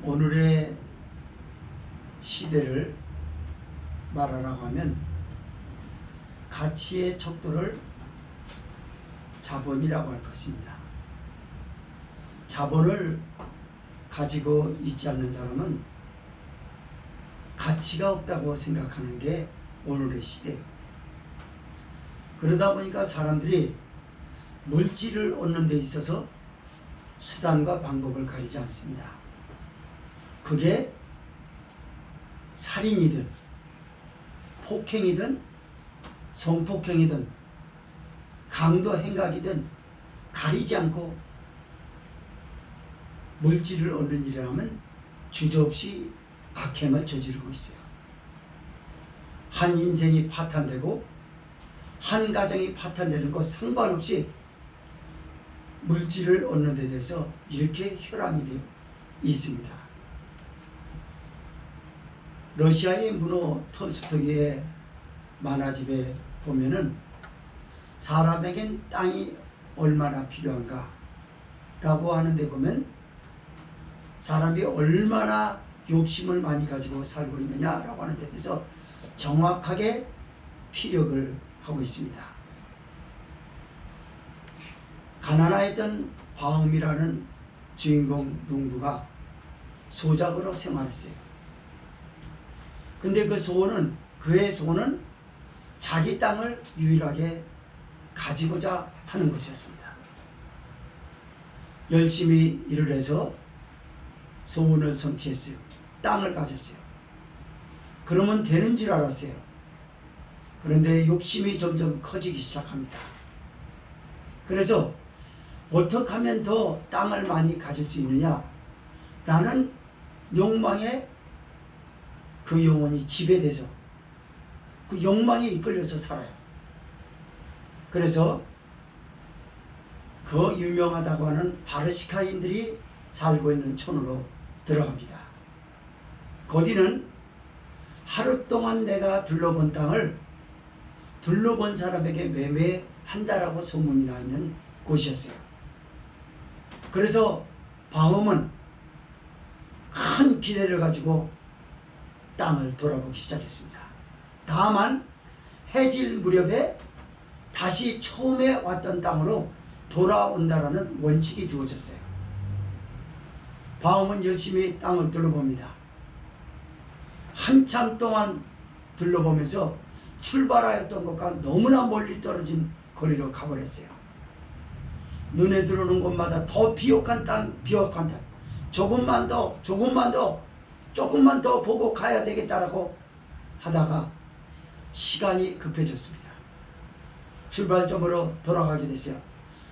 오늘의 시대를 말하라고 하면 가치의 척도를 자본이라고 할 것입니다. 자본을 가지고 있지 않는 사람은 가치가 없다고 생각하는 게 오늘의 시대예요. 그러다 보니까 사람들이 물질을 얻는 데 있어서 수단과 방법을 가리지 않습니다. 그게 살인이든 폭행이든 성폭행이든 강도 행각이든 가리지 않고 물질을 얻는 일이라면 주저없이 악행을 저지르고 있어요. 한 인생이 파탄되고 한 가정이 파탄되는 것 상관없이 물질을 얻는 데 대해서 이렇게 혈안이 되어 있습니다. 러시아의 문호 톨스토이의 만화집에 보면은 사람에겐 땅이 얼마나 필요한가 라고 하는데 보면 사람이 얼마나 욕심을 많이 가지고 살고 있느냐라고 하는 데 대해서 정확하게 피력을 하고 있습니다. 가나나했던 바움이라는 주인공 농부가 소작으로 생활했어요. 근데 그의 소원은 자기 땅을 유일하게 가지고자 하는 것이었습니다. 열심히 일을 해서 소원을 성취했어요. 땅을 가졌어요. 그러면 되는 줄 알았어요. 그런데 욕심이 점점 커지기 시작합니다. 그래서 어떻게 하면 더 땅을 많이 가질 수 있느냐? 라는 욕망에 그 영혼이 지배돼서 그 욕망에 이끌려서 살아요. 그래서 그 유명하다고 하는 바르시카인들이 살고 있는 촌으로 들어갑니다. 거기는 하루 동안 내가 둘러본 땅을 둘러본 사람에게 매매한다라고 소문이 나 있는 곳이었어요. 그래서 바움은 큰 기대를 가지고 땅을 돌아보기 시작했습니다. 다만 해질 무렵에 다시 처음에 왔던 땅으로 돌아온다라는 원칙이 주어졌어요. 바움은 열심히 땅을 둘러봅니다. 한참 동안 둘러보면서 출발하였던 것과 너무나 멀리 떨어진 거리로 가버렸어요. 눈에 들어오는 곳마다 더 비옥한 땅, 비옥한 땅. 조금만 더 보고 가야 되겠다라고 하다가 시간이 급해졌습니다. 출발점으로 돌아가게 됐어요.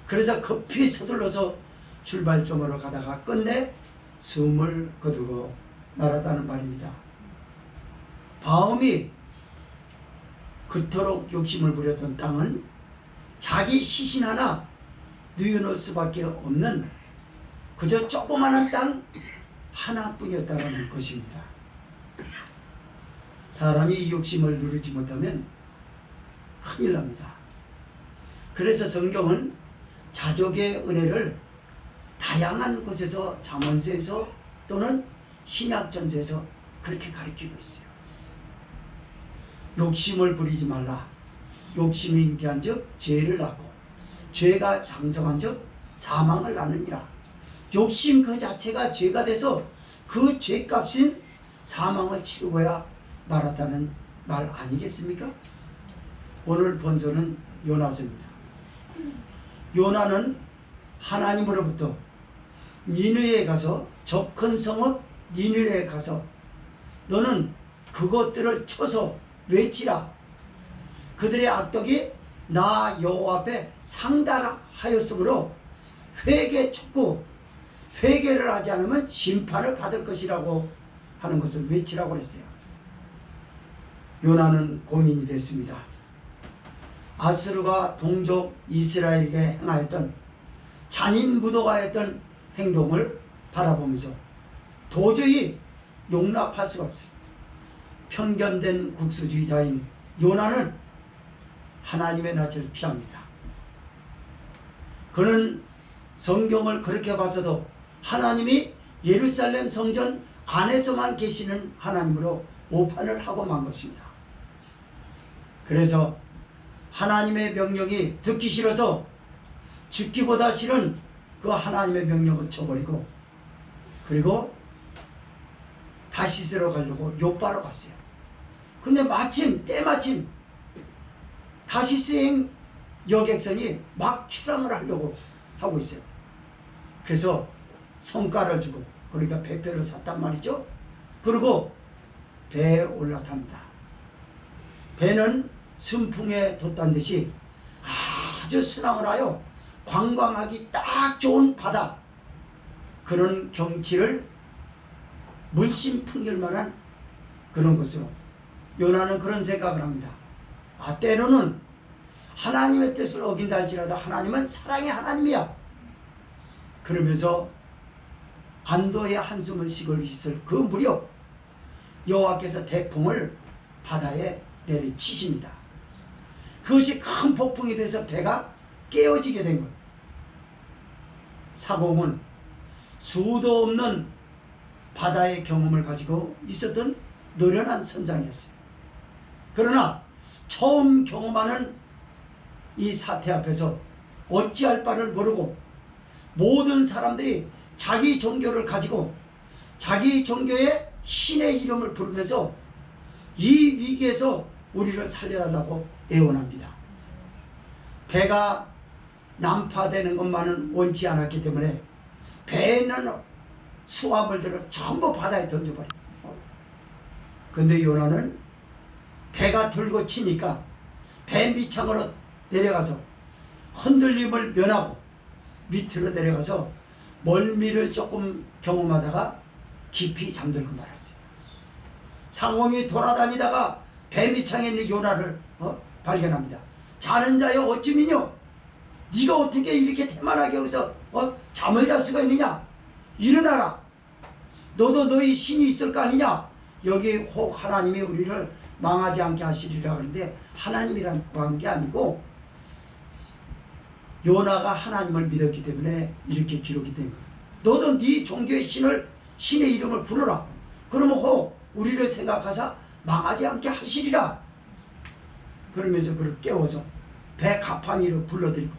그래서 급히 서둘러서 출발점으로 가다가 끝내 숨을 거두고 말았다는 말입니다. 바움이 그토록 욕심을 부렸던 땅은 자기 시신 하나 뉘어놓을 수밖에 없는 그저 조그마한 땅 하나뿐이었다는 것입니다. 사람이 이 욕심을 누르지 못하면 큰일 납니다. 그래서 성경은 자족의 은혜를 다양한 곳에서 잠언서에서 또는 신약전서에서 그렇게 가르치고 있어요. 욕심을 부리지 말라. 욕심이 인기한 즉 죄를 낳고 죄가 장성한 즉 사망을 낳느니라. 욕심 그 자체가 죄가 돼서 그 죄값인 사망을 치르고야 말았다는 말 아니겠습니까? 오늘 본서는 요나서입니다. 요나는 하나님으로부터 니느웨에 가서 저 큰 성읍 니느웨에 가서 너는 그것들을 쳐서 외치라. 그들의 악독이 나 여호와 앞에 상달하였으므로 회개를 하지 않으면 심판을 받을 것이라고 하는 것을 외치라고 그랬어요. 요나는 고민이 됐습니다. 아수르가 동족 이스라엘에게 행하였던 잔인무도하였던 행동을 바라보면서 도저히 용납할 수가 없었습니다. 편견된 국수주의자인 요나는 하나님의 낯을 피합니다. 그는 성경을 그렇게 봐서도 하나님이 예루살렘 성전 안에서만 계시는 하나님으로 오판을 하고 만 것입니다. 그래서 하나님의 명령이 듣기 싫어서 죽기보다 싫은 그 하나님의 명령을 쳐버리고, 그리고 다시스로 가려고 요바로 갔어요. 근데 때마침 다시스행 여객선이 막 출항을 하려고 하고 있어요. 그래서 성과를 주고, 그러니까 배표를 샀단 말이죠. 그리고 배에 올라탑니다. 배는 순풍에 돛단 듯이 아주 순항을 하여 관광하기 딱 좋은 바다, 그런 경치를 물씬 풍길 만한 그런 것으로 요나는 그런 생각을 합니다. 때로는 하나님의 뜻을 어긴다 할지라도 하나님은 사랑의 하나님이야. 그러면서 안도의 한숨을 쉬고 있을 그 무렵 여호와께서 태풍을 바다에 내리치십니다. 그것이 큰 폭풍이 돼서 배가 깨어지게 된 거예요. 사공은 수도 없는 바다의 경험을 가지고 있었던 노련한 선장이었어요. 그러나 처음 경험하는 이 사태 앞에서 어찌할 바를 모르고 모든 사람들이 자기 종교를 가지고 자기 종교의 신의 이름을 부르면서 이 위기에서 우리를 살려달라고 애원합니다. 배가 난파되는 것만은 원치 않았기 때문에 배에 있는 수화물들을 전부 바다에 던져버려요. 근데 요나는 배가 들고 치니까 배 밑창으로 내려가서 흔들림을 면하고 밑으로 내려가서 멀미를 조금 경험하다가 깊이 잠들고 말았어요. 상공이 돌아다니다가 배 밑창에 있는 요나를 발견합니다. 자는 자여 어찌미뇨? 네가 어떻게 이렇게 태만하게 여기서 잠을 잘 수가 있느냐? 일어나라. 너도 너희 신이 있을 거 아니냐? 여기 혹 하나님이 우리를 망하지 않게 하시리라 하는데 하나님이란 게 아니고 요나가 하나님을 믿었기 때문에 이렇게 기록이 된 거예요. 너도 네 종교의 신의 이름을 부르라. 그러면 혹 우리를 생각하사 망하지 않게 하시리라. 그러면서 그를 깨워서 배 가판위로 불러들이고,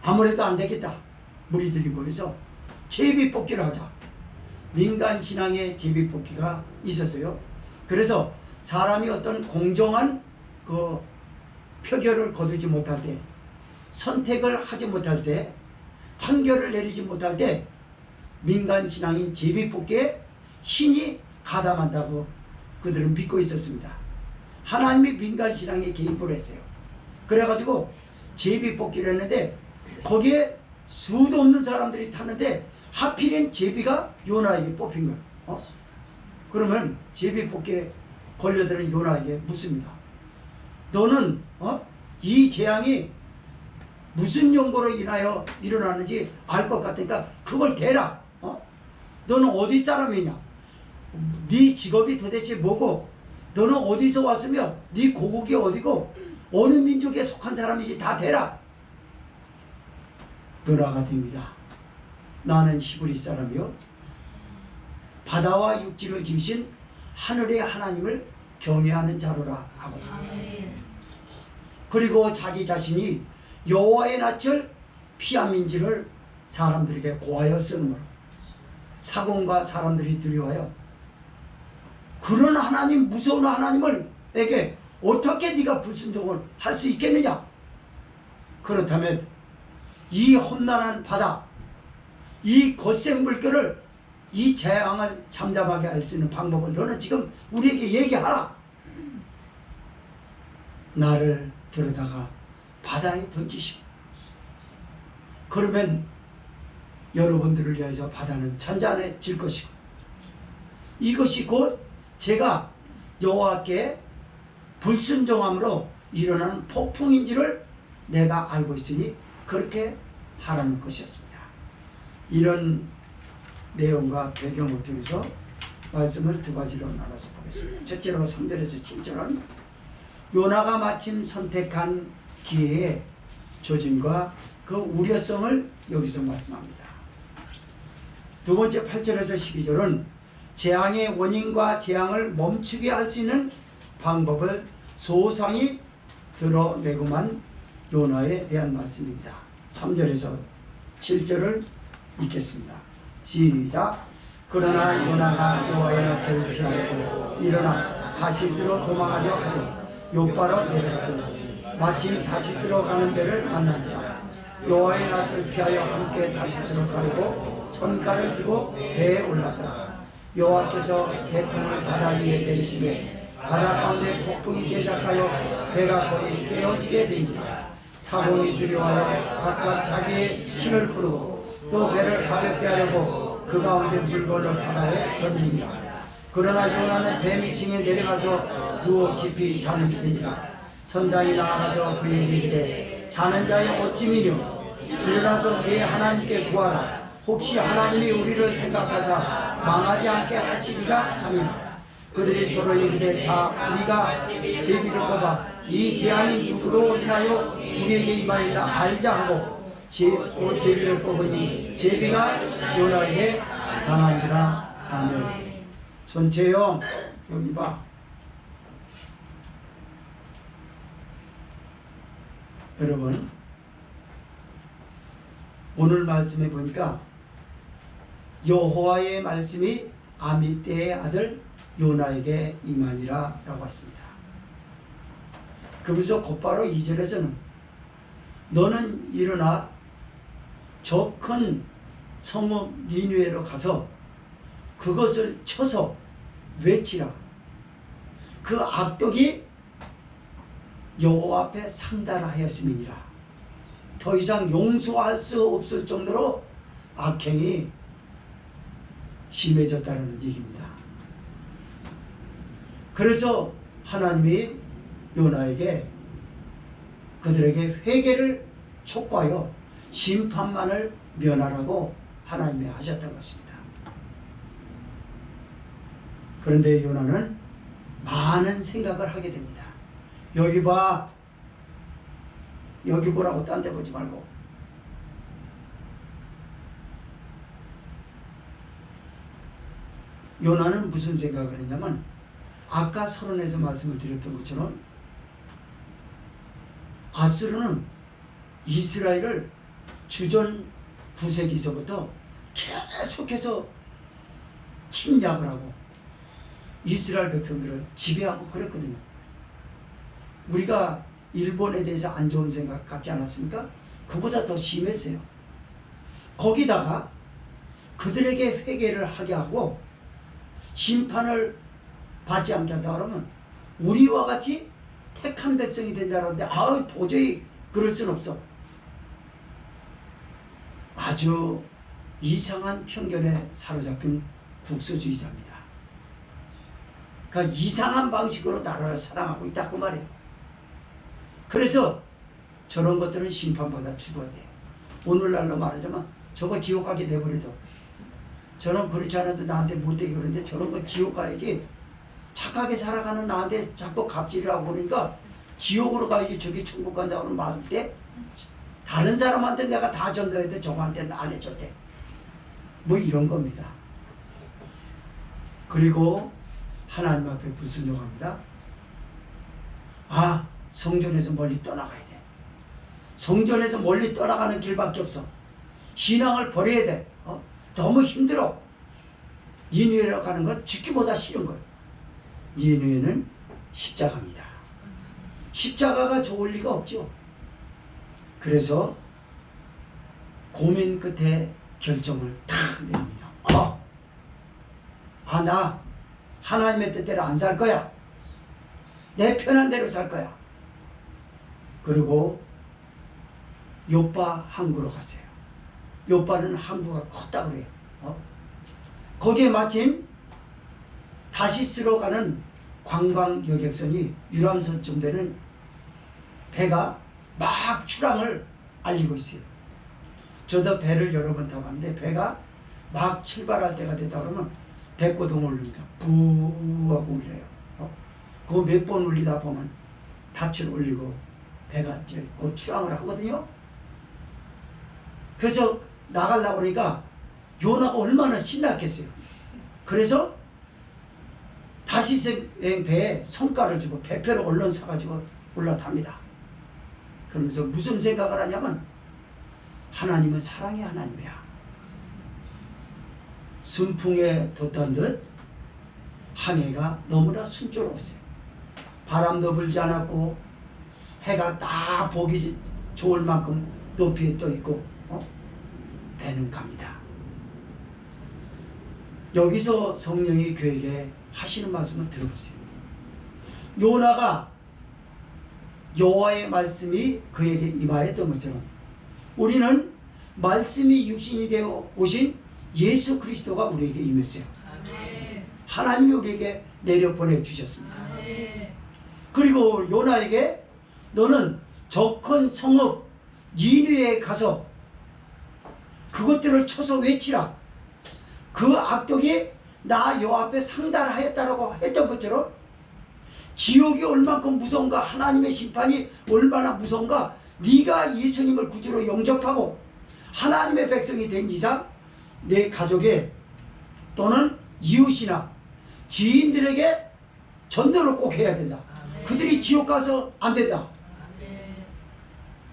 아무래도 안 되겠다. 무리들이 모여서 제비뽑기를 하자. 민간신앙의 제비뽑기가 있었어요. 그래서 사람이 어떤 공정한 그 표결을 거두지 못할 때, 선택을 하지 못할 때, 판결을 내리지 못할 때 민간신앙인 제비뽑기에 신이 가담한다고 그들은 믿고 있었습니다. 하나님이 민간신앙에 개입을 했어요. 그래가지고 제비뽑기를 했는데 거기에 수도 없는 사람들이 탔는데 하필인 제비가 요나에게 뽑힌 거예요. 그러면 제비뽑기에 걸려드는 요나에게 묻습니다. 너는 이 재앙이 무슨 용고로 인하여 일어나는지 알 것 같으니까 그걸 대라. 너는 어디 사람이냐? 네 직업이 도대체 뭐고, 너는 어디서 왔으며 네 고국이 어디고 어느 민족에 속한 사람인지 다 대라. 요나가 됩니다. 나는 히브리 사람이요 바다와 육지를 지으신 하늘의 하나님을 경외하는 자로라 하고, 그리고 자기 자신이 여호와의 낯을 피함인지를 사람들에게 고하여 쓰므로 사공과 사람들이 두려워하여 그런 하나님, 무서운 하나님을 에게 어떻게 네가 불순종을 할 수 있겠느냐? 그렇다면 이 험난한 바다, 이 거센 물결을, 이 재앙을 잠잠하게 할 수 있는 방법을 너는 지금 우리에게 얘기하라. 나를 들여다가 바다에 던지시오. 그러면 여러분들을 위해서 바다는 잔잔해질 것이고, 이것이 곧 제가 여호와께 불순종함으로 일어나는 폭풍인지를 내가 알고 있으니 그렇게 하라는 것이었습니다. 이런 내용과 배경을 통해서 말씀을 두 가지로 나눠서 보겠습니다. 첫째로 3절에서 7절은 요나가 마침 선택한 기회의 조짐과 그 우려성을 여기서 말씀합니다. 두 번째 8절에서 12절은 재앙의 원인과 재앙을 멈추게 할 수 있는 방법을 소상히 드러내고만 요나에 대한 말씀입니다. 3절에서 7절을 읽겠습니다. 시작. 그러나 요나가 여호와의 낯을 피하려고 일어나 다시스로 도망하려 하여 욥바로 내려갔더니 마침 다시스로 가는 배를 만난지라. 여호와의 낯을 피하여 함께 다시스로 가려고 손가를 쥐고 배에 올랐더라. 여호와께서 태풍을 바다 위에 내리시매 바다 가운데 폭풍이 대작하여 배가 거의 깨어지게 된지라. 사공이 두려워하여 각각 자기의 신을 부르고 또 배를 가볍게 하려고 그 가운데 물건을 바다에 던지니라. 그러나 요나는 배 밑층에 내려가서 누워 깊이 잠이 든지라. 선장이 나아가서 그에게 이르되 자는 자의 어찌미뇨 일어나서 네 하나님께 구하라. 혹시 하나님이 우리를 생각하사 망하지 않게 하시리라 하니라. 그들이 서로 이르되 자 우리가 제비를 뽑아 이 재앙이 누구로 인하여 우리에게 임하였나 알자 하고 제비를 뽑으니 제비가 요나에게 당한지라. 아멘. 손채영 여기 봐. 여러분 오늘 말씀해 보니까 여호와의 말씀이 아미떼의 아들 요나에게 임하니라 라고 했습니다. 그러면서 곧바로 2절에서는 너는 일어나 저 큰 성읍 니느웨로 가서 그것을 쳐서 외치라. 그 악독이 여호와 앞에 상달하였음이니라. 더 이상 용서할 수 없을 정도로 악행이 심해졌다는 얘기입니다. 그래서 하나님이 요나에게 그들에게 회개를 촉구하여 심판만을 면하라고 하나님이 하셨던 것입니다. 그런데 요나는 많은 생각을 하게 됩니다. 여기 봐. 여기 보라고 딴 데 보지 말고. 요나는 무슨 생각을 했냐면 아까 서론에서 말씀을 드렸던 것처럼 아수르는 이스라엘을 주전 9세기서부터 계속해서 침략을 하고 이스라엘 백성들을 지배하고 그랬거든요. 우리가 일본에 대해서 안 좋은 생각 갖지 않았습니까? 그보다 더 심했어요. 거기다가 그들에게 회개를 하게 하고 심판을 받지 않게 한다 그러면 우리와 같이 택한 백성이 된다 그러는데 도저히 그럴 순 없어. 아주 이상한 편견에 사로잡힌 국수주의자입니다. 그러니까 이상한 방식으로 나라를 사랑하고 있다 그 말이에요. 그래서 저런 것들은 심판받아 죽어야 돼요. 오늘날로 말하자면 저거 지옥 가게 내버려둬. 저는 그렇지 않아도 나한테 못되게 그러는데 저런 거 지옥 가야지. 착하게 살아가는 나한테 자꾸 갑질을 하고 그러니까 지옥으로 가야지 저기 천국 간다고 그러면 맞을 때 다른 사람한테 내가 다 전도해도 저거한테는 안 해줬대. 뭐 이런 겁니다. 그리고 하나님 앞에 불순종합니다. 성전에서 멀리 떠나가야 돼. 성전에서 멀리 떠나가는 길밖에 없어. 신앙을 버려야 돼. 너무 힘들어. 니느웨로 가는 건 죽기보다 싫은 거예요. 니느웨는 십자가입니다. 십자가가 좋을 리가 없죠. 그래서 고민 끝에 결정을 탁 내립니다. 나 하나님의 뜻대로 안 살 거야. 내 편한 대로 살 거야. 그리고 욥바 항구로 갔어요. 욥바는 항구가 컸다고 그래요. 거기에 마침 다시스로 가는 관광 여객선이 유람선쯤 되는 배가 막 출항을 알리고 있어요. 저도 배를 여러 번 타봤는데 배가 막 출발할 때가 됐다 그러면 배고동 울립니다. 부하고 울려요. 그거 몇 번 울리다 보면 닻을 올리고 배가 이제 곧 출항을 하거든요. 그래서 나가려고 그러니까 요나가 얼마나 신났겠어요. 그래서 다시생 배에 성과를 주고 배표를 얼른 사가지고 올라탑니다. 그러면서 무슨 생각을 하냐면 하나님은 사랑의 하나님이야. 순풍에 돋던 듯 항해가 너무나 순조로웠어요. 바람도 불지 않았고 해가 딱 보기 좋을 만큼 높이에 떠 있고 배는 갑니다. 여기서 성령이 그에게 하시는 말씀을 들어보세요. 요나가 여호와의 말씀이 그에게 임하였던 것처럼 우리는 말씀이 육신이 되어 오신 예수 그리스도가 우리에게 임했어요. 하나님이 우리에게 내려 보내주셨습니다. 그리고 요나에게 너는 저 큰 성읍 니느웨에 가서 그것들을 쳐서 외치라. 그 악독이 나 여호와 앞에 상달하였다라고 했던 것처럼 지옥이 얼만큼 무서운가, 하나님의 심판이 얼마나 무서운가, 네가 예수님을 구주로 영접하고 하나님의 백성이 된 이상 내 가족에 또는 이웃이나 지인들에게 전도를 꼭 해야 된다. 그들이 지옥 가서 안 된다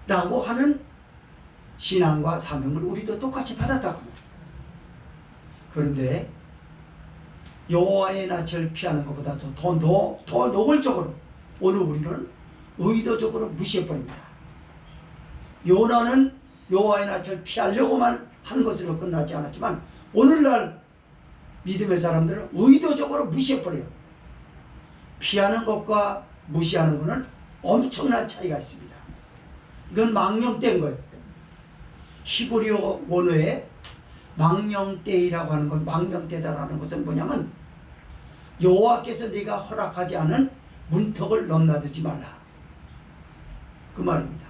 라고 하는 신앙과 사명을 우리도 똑같이 받았다고 합니다. 그런데 여호와의 낯을 피하는 것보다도 더 노골적으로 오늘 우리는 의도적으로 무시해버립니다. 요나는 여호와의 낯을 피하려고만 한 것으로 끝나지 않았지만 오늘날 믿음의 사람들은 의도적으로 무시해버려요. 피하는 것과 무시하는 것은 엄청난 차이가 있습니다. 이건 망령때인 거예요. 히브리어 원어에 망령때이라고 하는 건, 망령때다라는 것은 뭐냐면 여호와께서 네가 허락하지 않은 문턱을 넘나들지 말라, 그 말입니다.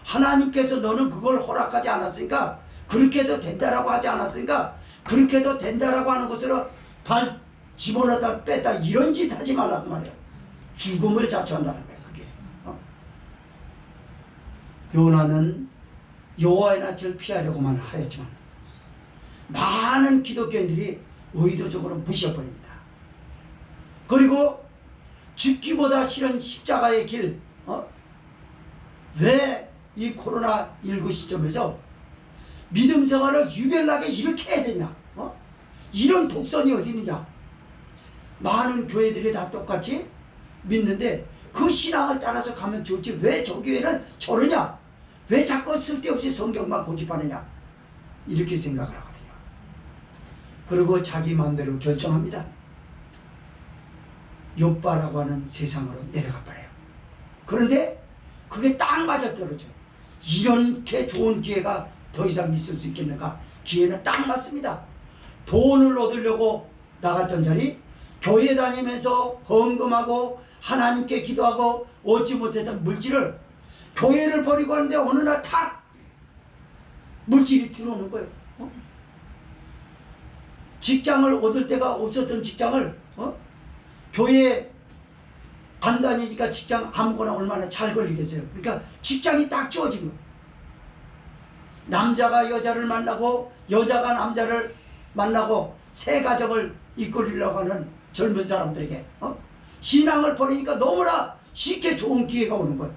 하나님께서 너는 그걸 허락하지 않았으니까, 그렇게 해도 된다라고 하지 않았으니까 그렇게 해도 된다라고 하는 것으로 발 집어넣었다 뺐다 이런 짓 하지 말라, 그 말이에요. 죽음을 자초한다는 거예요. 그게 요나는 여호와의 낯을 피하려고만 하였지만 많은 기독교인들이 의도적으로 무시해버립니다. 그리고 죽기보다 싫은 십자가의 길, 왜 이 코로나19 시점에서 믿음 생활을 유별나게 이렇게 해야 되냐, 이런 독선이 어디 있느냐. 많은 교회들이 다 똑같이 믿는데 그 신앙을 따라서 가면 좋지 왜 저 교회는 저러냐, 왜 자꾸 쓸데없이 성경만 고집하느냐, 이렇게 생각을 하거든요. 그리고 자기 마음대로 결정합니다. 욥바라고 하는 세상으로 내려가 버려요. 그런데 그게 딱 맞아떨어져요. 이렇게 좋은 기회가 더 이상 있을 수 있겠는가? 기회는 딱 맞습니다. 돈을 얻으려고 나갔던 자리, 교회 다니면서 헌금하고 하나님께 기도하고 얻지 못했던 물질을, 교회를 버리고 하는데 어느 날 탁 물질이 들어오는 거예요. 직장을 얻을 데가 없었던 직장을 교회에 안 다니니까 직장 아무거나 얼마나 잘 걸리겠어요. 그러니까 직장이 딱 주어진 거예요. 남자가 여자를 만나고 여자가 남자를 만나고 새 가정을 이끌으려고 하는 젊은 사람들에게 신앙을 버리니까 너무나 쉽게 좋은 기회가 오는 거예요.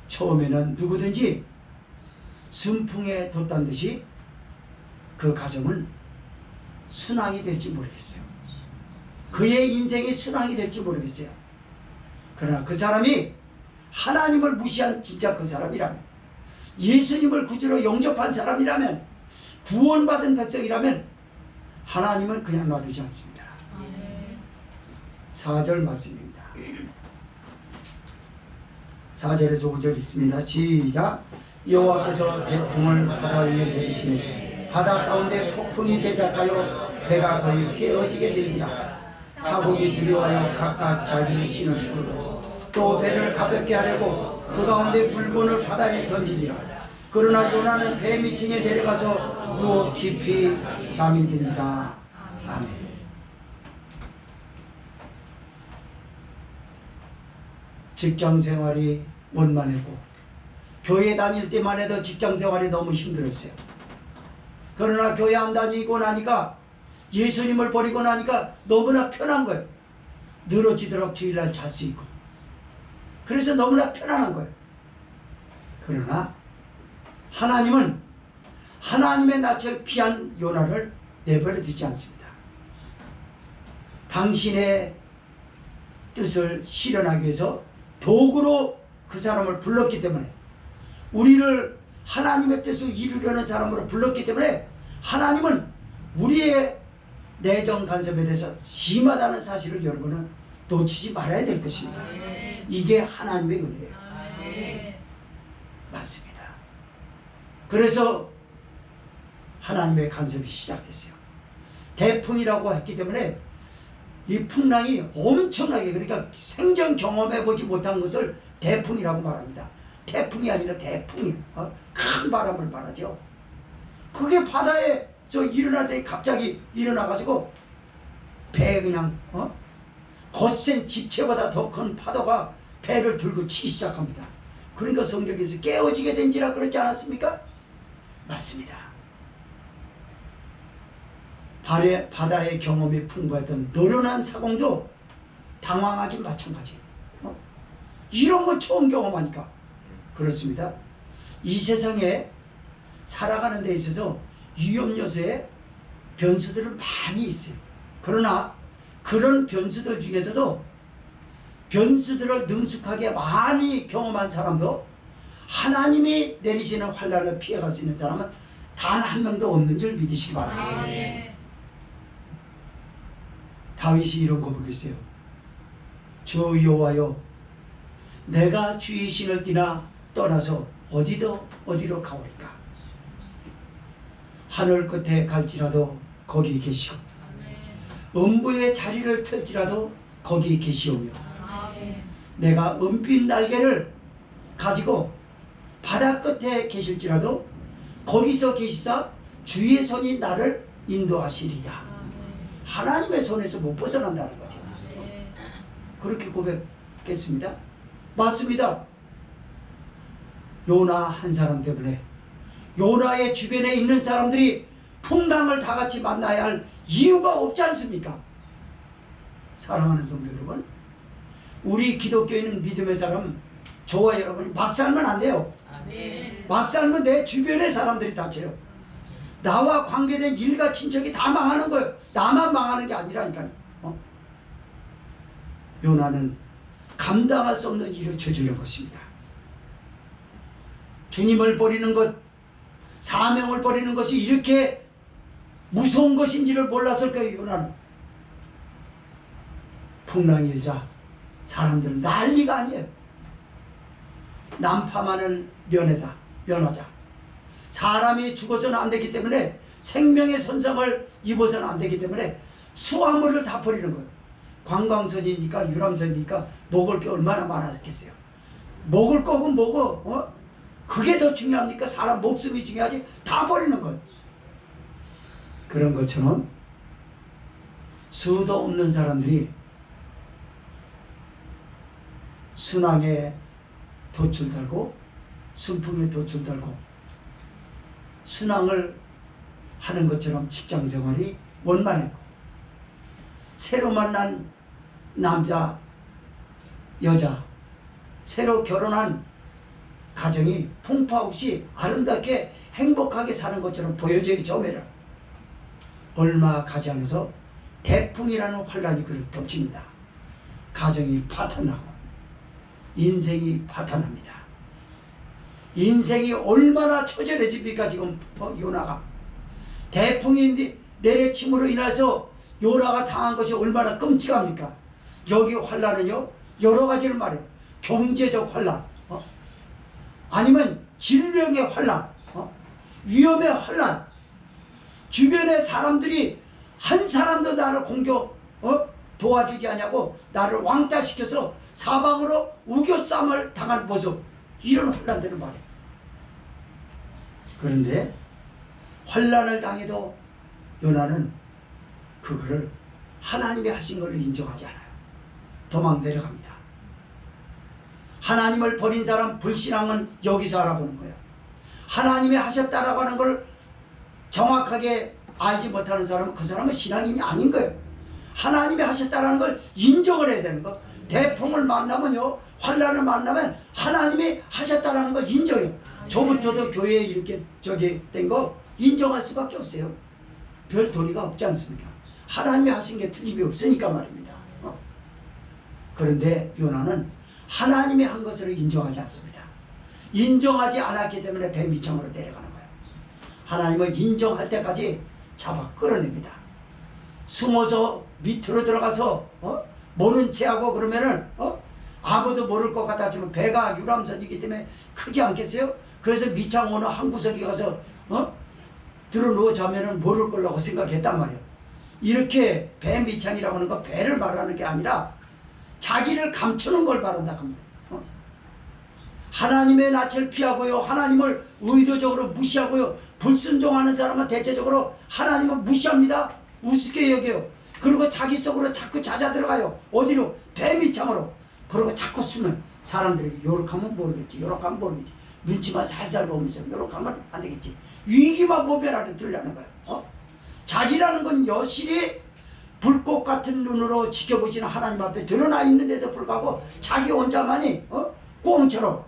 처음에는 누구든지 순풍에 돋단 듯이 그 가정은 순항이 될지 모르겠어요. 그의 인생이 순항이 될지 모르겠어요. 그러나 그 사람이 하나님을 무시한 진짜 그 사람이라면, 예수님을 구주로 영접한 사람이라면, 구원받은 백성이라면 하나님은 그냥 놔두지 않습니다. 4절 말씀입니다. 4절에서 5절 읽습니다. 시작. 여호와께서 태풍을 바다 위에 내리시니 바다 가운데 폭풍이 대작하여 배가 거의 깨어지게 된지라. 사복이 두려워하여 각각 자기 신을 부르고 또 배를 가볍게 하려고 그 가운데 물건을 바다에 던지니라. 그러나 요나는 배 밑층에 내려가서 누워 깊이 잠이 든지라. 아멘. 직장생활이 원만했고 교회 다닐 때만 해도 직장생활이 너무 힘들었어요. 그러나 교회 안 다니고 나니까 예수님을 버리고 나니까 너무나 편한 거예요. 늘어지도록 주일날 잘 수 있고. 그래서 너무나 편안한 거예요. 그러나 하나님은 하나님의 낯을 피한 요나를 내버려 두지 않습니다. 당신의 뜻을 실현하기 위해서 도구로 그 사람을 불렀기 때문에, 우리를 하나님의 뜻을 이루려는 사람으로 불렀기 때문에 하나님은 우리의 내정 간섭에 대해서 심하다는 사실을 여러분은 놓치지 말아야 될 것입니다. 이게 하나님의 은혜예요. 맞습니다. 그래서 하나님의 간섭이 시작됐어요. 대풍이라고 했기 때문에 이 풍랑이 엄청나게, 그러니까 생전 경험해 보지 못한 것을 대풍이라고 말합니다. 태풍이 아니라 대풍이, 큰 바람을 말하죠. 그게 바다에서 일어날 때 갑자기 일어나가지고 배에 그냥 거센 집채보다 더 큰 파도가 배를 들고 치기 시작합니다. 그러니까 성경에서 깨어지게 된지라 그러지 않았습니까? 맞습니다. 바다의 경험이 풍부했던 노련한 사공도 당황하긴 마찬가지예요. 이런 거 처음 경험하니까. 그렇습니다. 이 세상에 살아가는 데 있어서 위험 요소에 변수들은 많이 있어요. 그러나 그런 변수들 중에서도 변수들을 능숙하게 많이 경험한 사람도 하나님이 내리시는 환난을 피해갈 수 있는 사람은 단 한 명도 없는 줄 믿으시기 바랍니다. 다윗이 이런 거 보겠어요. 주 여호와여, 내가 주의 신을 띠나 떠나서 어디로 가오리까? 하늘 끝에 갈지라도 거기 계시오. 음부의 자리를 펼지라도 거기 계시오며, 내가 은빛 날개를 가지고 바다 끝에 계실지라도 거기서 계시사 주의 손이 나를 인도하시리다. 하나님의 손에서 못 벗어난다는 거죠. 그렇게 고백했습니다. 맞습니다. 요나 한 사람 때문에, 요나의 주변에 있는 사람들이 풍랑을 다 같이 만나야 할 이유가 없지 않습니까? 사랑하는 성도 여러분, 우리 기독교인은 믿음의 사람, 저와 여러분이 막 살면 안 돼요. 막 살면 내 주변의 사람들이 다쳐요. 나와 관계된 일가 친척이 다 망하는 거예요. 나만 망하는 게 아니라니까요. 요나는 감당할 수 없는 일을 저지른 것입니다. 주님을 버리는 것, 사명을 버리는 것이 이렇게 무서운 것인지를 몰랐을 거예요. 요나는. 풍랑이 일자 사람들은 난리가 아니에요. 난파만은 면하자. 사람이 죽어서는 안 되기 때문에, 생명의 손상을 입어서는 안 되기 때문에 수화물을 다 버리는 거예요. 관광선이니까, 유람선이니까 먹을 게 얼마나 많았겠어요. 먹을 거고 뭐고, 그게 더 중요합니까? 사람 목숨이 중요하지. 다 버리는 거예요. 그런 것처럼 수도 없는 사람들이 순항에 돛을 달고 순풍에 돛을 달고 순항을 하는 것처럼 직장생활이 원만했고, 새로 만난 남자, 여자, 새로 결혼한 가정이 풍파 없이 아름답게 행복하게 사는 것처럼 보여져요. 처음에는. 얼마 가지 않아서 대풍이라는 환란이 그를 덮칩니다. 가정이 파탄나고 인생이 파탄납니다. 인생이 얼마나 처절해집니까? 지금 요나가 대풍이 내려침으로 인해서 요나가 당한 것이 얼마나 끔찍합니까? 여기 환란은요 여러 가지를 말해요. 경제적 환란, 아니면 질병의 환란, 위험의 환란, 주변의 사람들이 한 사람도 나를 공격 도와주지 않냐고 나를 왕따시켜서 사방으로 우겨쌈을 당한 모습, 이런 환란들을 말해요. 그런데 환란을 당해도 요나는 그거를 하나님이 하신 것을 인정하지 않아요. 도망 내려갑니다. 하나님을 버린 사람 불신앙은 여기서 알아보는 거예요. 하나님이 하셨다라고 하는 걸 정확하게 알지 못하는 사람은 그 사람은 신앙인이 아닌 거예요. 하나님이 하셨다라는 걸 인정을 해야 되는 거. 대풍을 만나면요, 환란을 만나면 하나님이 하셨다라는 걸 인정해요. 저부터도 교회에 이렇게 된 거 인정할 수밖에 없어요. 별 도리가 없지 않습니까? 하나님이 하신 게 틀림이 없으니까 말입니다. 그런데 요나는 하나님이 한 것을 인정하지 않습니다. 인정하지 않았기 때문에 배 밑창으로 내려가는 거예요. 하나님을 인정할 때까지 잡아 끌어냅니다. 숨어서 밑으로 들어가서 모른 체하고 그러면은 아무도 모를 것 같았지만 배가 유람선이기 때문에 크지 않겠어요? 그래서 밑창 어느 한 구석에 가서 들어 누워 자면은 모를 거라고 생각했단 말이에요. 이렇게 배 밑창이라고 하는 거 배를 말하는 게 아니라 자기를 감추는 걸 말한다 그 말이에요. 하나님의 낯을 피하고요, 하나님을 의도적으로 무시하고요, 불순종하는 사람은 대체적으로 하나님을 무시합니다. 우습게 여겨요. 그리고 자기 속으로 자꾸 잦아 들어가요. 어디로? 배 밑창으로. 그리고 자꾸 숨을 사람들이 요렇게 하면 모르겠지, 요렇게 하면 모르겠지, 눈치만 살살 보면서 요렇게 하면 안 되겠지, 위기만 보면 안에 들라는 거예요. 자기라는 건 여실히 불꽃 같은 눈으로 지켜보시는 하나님 앞에 드러나 있는데도 불구하고 자기 혼자만이 꽁처럼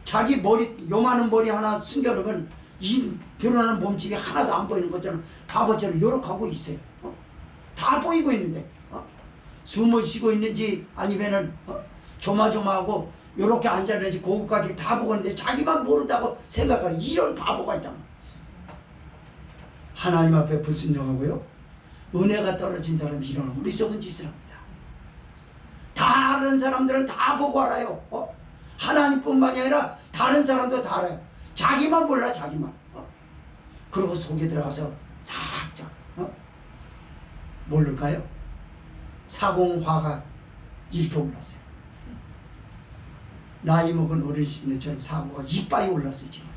자기 머리, 요만한 머리 하나 숨겨놓으면 이 드러나는 몸집이 하나도 안 보이는 것처럼 바보처럼 요렇게 하고 있어요. 다 보이고 있는데 숨을 쉬고 있는지 아니면은 조마조마하고 요렇게 앉아있는지 그거까지 다 보고 있는데 자기만 모른다고 생각하는 이런 바보가 있다. 하나님 앞에 불순종하고요, 은혜가 떨어진 사람이 이런 어리석은 짓을 합니다. 다른 사람들은 다 보고 알아요. 하나님뿐만이 아니라 다른 사람도 다 알아요. 자기만 몰라, 자기만. 그리고 속에 들어가서 탁 모를까요? 사공화가 이렇게 올랐어요. 나이 먹은 어르신들처럼 사고가 이빠이 올랐어요 지금.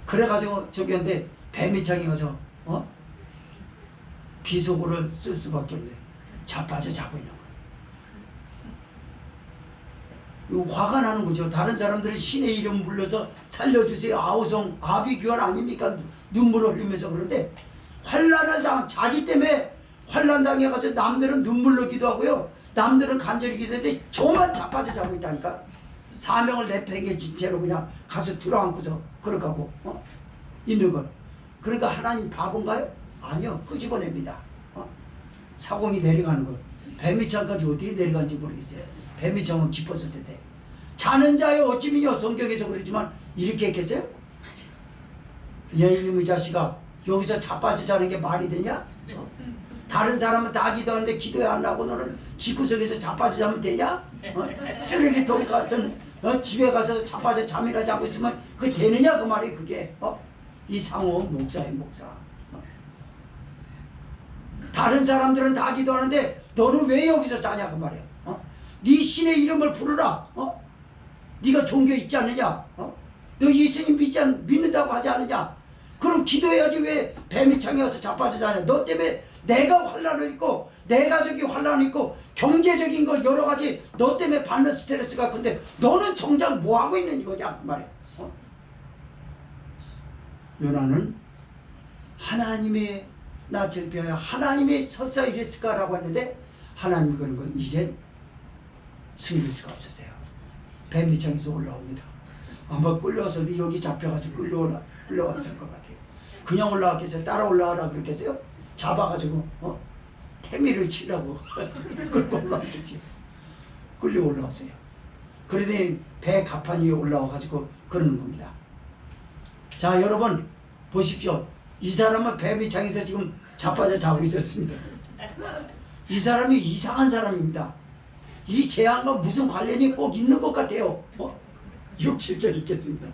그래가지고 저기 한데 배밑창에 가서 비속어를 쓸 수밖에 없네. 자빠져 자고 있는 거예요. 이거 화가 나는 거죠. 다른 사람들은 신의 이름 불러서 살려주세요, 아우성, 아비규환 아닙니까? 눈물을 흘리면서. 그런데 환난을 당한 자기 때문에 환난 당해가지고 남들은 눈물 흘기도 하고요, 남들은 간절히 기도했는데 저만 자빠져 자고 있다니까. 사명을 내팽개친 채로 그냥 가서 들어앉고서 그렇게 하고 있는 걸. 그러니까 하나님 바본가요? 아니요, 끄집어냅니다. 사공이 내려가는 거. 배밑창까지 어떻게 내려간지 모르겠어요. 배밑창은 깊었을 텐데. 자는 자여 어찌미뇨, 성경에서 그랬지만 이렇게 했겠어요? 얘 이놈의 자식아, 여기서 자빠져 자는 게 말이 되냐? 다른 사람은 다 기도하는데 기도에 안 나고 너는 집구석에서 자빠져 자면 되냐? 쓰레기통 같은 집에 가서 자빠져 잠이나 자고 있으면 그게 되느냐 그 말이. 그게 이 상호 목사의 목사. 다른 사람들은 다 기도하는데 너는 왜 여기서 자냐 그 말이야. 네 신의 이름을 부르라. 네가 종교 있지 않느냐? 너 예수님 믿는다고 하지 않느냐? 그럼 기도해야지 왜 배밑창에 와서 자빠져 자냐? 너 때문에 내가 환란을 있고 내 가족이 환란을 있고 경제적인 거 여러 가지 너 때문에 받는 스트레스가 큰데 너는 정작 뭐 하고 있는 거냐 그 말이야. 요나는 하나님의 낯을 피하여 하나님의 설사 이랬을까라고 했는데 하나님이 그런 건 이젠 숨길 수가 없었어요. 배밑창에서 올라옵니다. 아마 끌려와서 여기 잡혀가지고 끌려왔을 것 같아요. 그냥 올라왔겠어요? 따라 올라와라 그랬겠어요? 잡아가지고 태미를 치라고 끌고 올라왔겠지. 끌려 올라왔어요. 그러더니 배 가판 위에 올라와가지고 그러는 겁니다. 자, 여러분 보십시오. 이 사람은 배 밑창에서 지금 자빠져 자고 있었습니다. 이 사람이 이상한 사람입니다. 이 재앙과 무슨 관련이 꼭 있는 것 같아요. 6, 7절 읽겠습니다.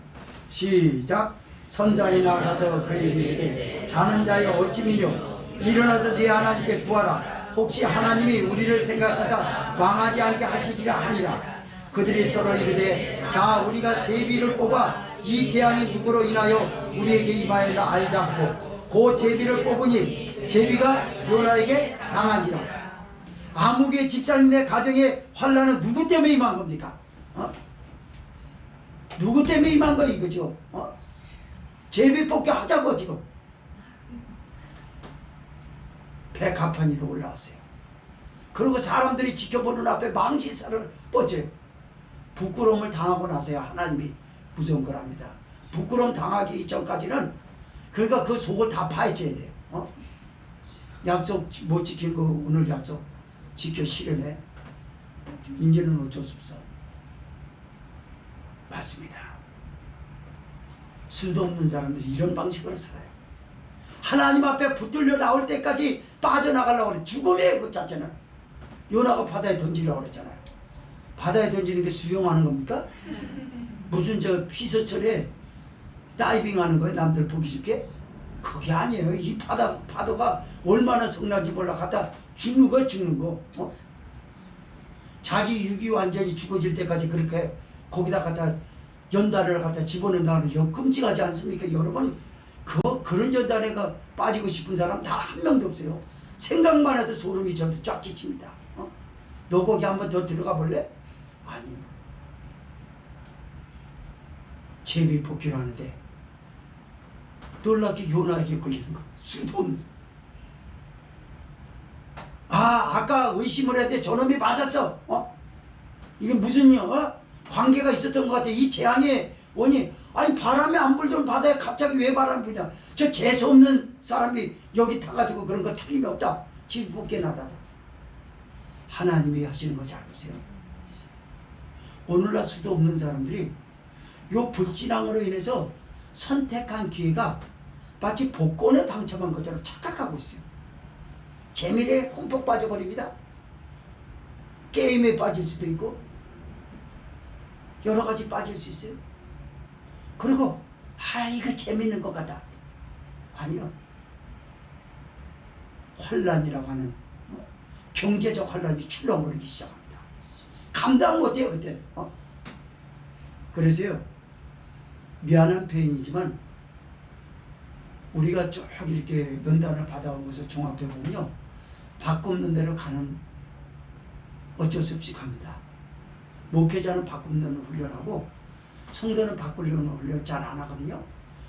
시작. 선자에 나가서 그에게 이르되 자는 자여 어찌 미뇨, 일어나서 네 하나님께 구하라. 혹시 하나님이 우리를 생각하사 망하지 않게 하시리라 하니라. 그들이 서로 이르되 자 우리가 제비를 뽑아 이 재앙이 누구로 인하여 우리에게 임하였나 알지 않고 그 제비를 뽑으니 제비가 요나에게 당한지라. 아무개 집사님네 가정에 환란은 누구 때문에 임한 겁니까? 누구 때문에 임한 거야 이거죠? 제비뽑기 하자고 지금. 백합판위로 올라왔어요. 그리고 사람들이 지켜보는 앞에 망치살을 뻗쳐요. 부끄러움을 당하고 나서야 하나님이 무서운 거랍니다. 부끄러움 당하기 이전까지는 그러니까 그 속을 다 파헤쳐야 돼요. 약속 못 지킨 거 오늘 약속 지켜 실현해. 이제는 어쩔 수 없어. 맞습니다. 수도 없는 사람들이 이런 방식으로 살아요. 하나님 앞에 붙들려 나올 때까지 빠져나가려고 그래. 죽음의 그 자체는. 요나가 바다에 던지려고 그랬잖아요. 바다에 던지는 게 수영하는 겁니까? 무슨 저 피서철에 다이빙 하는 거예요? 남들 보기 좋게? 그게 아니에요. 이 파도가 얼마나 성난지 몰라. 갖다 죽는 거야, 죽는 거. 자기 육이 완전히 죽어질 때까지 그렇게 거기다 갖다 연단을 갖다 집어넣는다는 게 끔찍하지 않습니까? 여러분, 그런 연단에 빠지고 싶은 사람 다 한 명도 없어요. 생각만 해도 소름이 저도 쫙 끼칩니다. 너 거기 한번 더 들어가 볼래? 아니요. 제비뽑기를 하는데 놀랍게 요나에게 걸리는 거. 수도 없는. 아까 의심을 했는데 저놈이 맞았어. 이게 무슨 관계가 있었던 것 같아. 이 재앙의 원인. 아니 바람이 안 불던 바다에 갑자기 왜 바람이 부냐. 저 재수없는 사람이 여기 타가지고 그런 거 틀림이 없다. 제비뽑기 나다. 하나님이 하시는 거 잘 보세요. 오늘날 수도 없는 사람들이 요 불신앙으로 인해서 선택한 기회가 마치 복권에 당첨한 것처럼 착각하고 있어요. 재미에 흠뻑 빠져버립니다. 게임에 빠질 수도 있고 여러 가지 빠질 수 있어요. 그리고 이거 재밌는 것 같다. 아니요. 환란이라고 하는 경제적 환란이 출렁거리기 시작합니다. 감당 못해요 그때는. 그래서요 미안한 표현이지만 우리가 쭉 이렇게 연단을 받아오면서 종합해 보면요 바꾸는 대로 가는 어쩔 수 없이 갑니다. 목회자는 바꾸는 훈련하고 성도는 바꾸려는 훈련 잘 안 하거든요.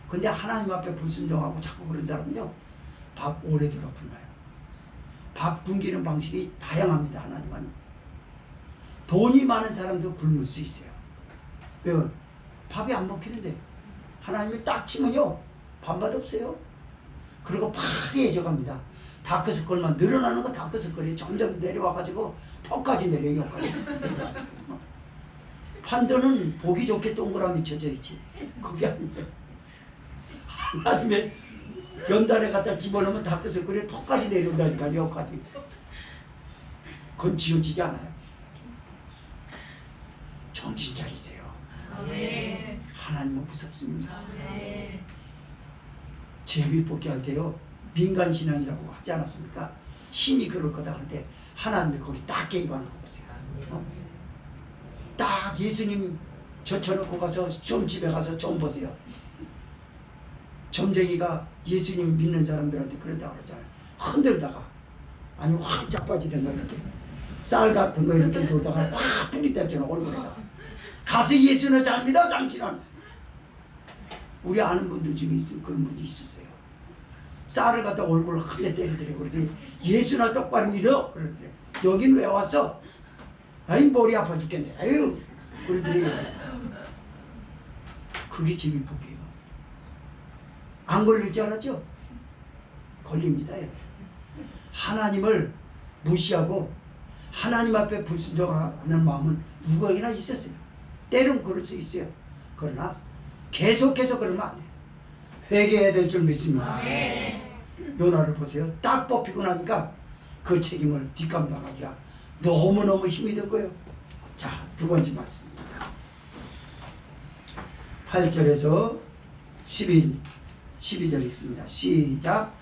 근데 하나님 앞에 불순종하고 자꾸 그런 사람은요 밥 오래 들어 굶어요. 밥 굶기는 방식이 다양합니다. 하나님은 돈이 많은 사람도 굶을 수 있어요. 왜요? 밥이 안 먹히는데 하나님이 딱 치면요 밥맛 없어요. 그리고 파리해져 갑니다. 다크서클만 늘어나는 거 다크서클이 점점 내려와가지고 턱까지 내려요. 여기까지 내려와서. 판도는 보기 좋게 동그라미 쳐져 있지. 그게 아니에요. 하나님의 연단에 갖다 집어넣으면 다크서클이 턱까지 내려온다니까. 여기까지. 그건 지워지지 않아요. 정신 차리세요. 네. 하나님은 무섭습니다. 네. 제비뽑기 할 때요 민간신앙이라고 하지 않았습니까? 신이 그럴 거다 그런데 하나님이 거기 딱 개입하는 거 보세요. 딱 예수님 젖혀놓고 가서 좀 집에 가서 좀 보세요. 점쟁이가 예수님 믿는 사람들한테 그런다고 그러잖아요. 흔들다가 아니 확 자빠지는 거 이렇게 쌀 같은 거 이렇게 놓다가 확 뿌리댔잖아 얼굴에다. 가서 예수는 잘 믿어 당신은. 우리 아는 분들 중에 그런 분이 있었어요. 쌀을 갖다 얼굴을 크게 때리더래요. 그러더니 예수나 똑바로 믿어 그러더래요. 여긴 왜 왔어? 아이 머리 아파 죽겠네. 아유 그러더래요. 그게 제비뽑기예요. 안 걸릴 줄 알았죠? 걸립니다. 여러분. 하나님을 무시하고 하나님 앞에 불순종하는 마음은 누구에게나 있었어요. 때론 그럴 수 있어요. 그러나 계속해서 그러면 안 돼요. 회개해야 될 줄 믿습니다. 요나를 보세요. 딱 뽑히고 나니까 그 책임을 뒷감당하기가 너무너무 힘이 들 거예요. 자, 두 번째 말씀입니다. 8절에서 12절 읽습니다. 시작.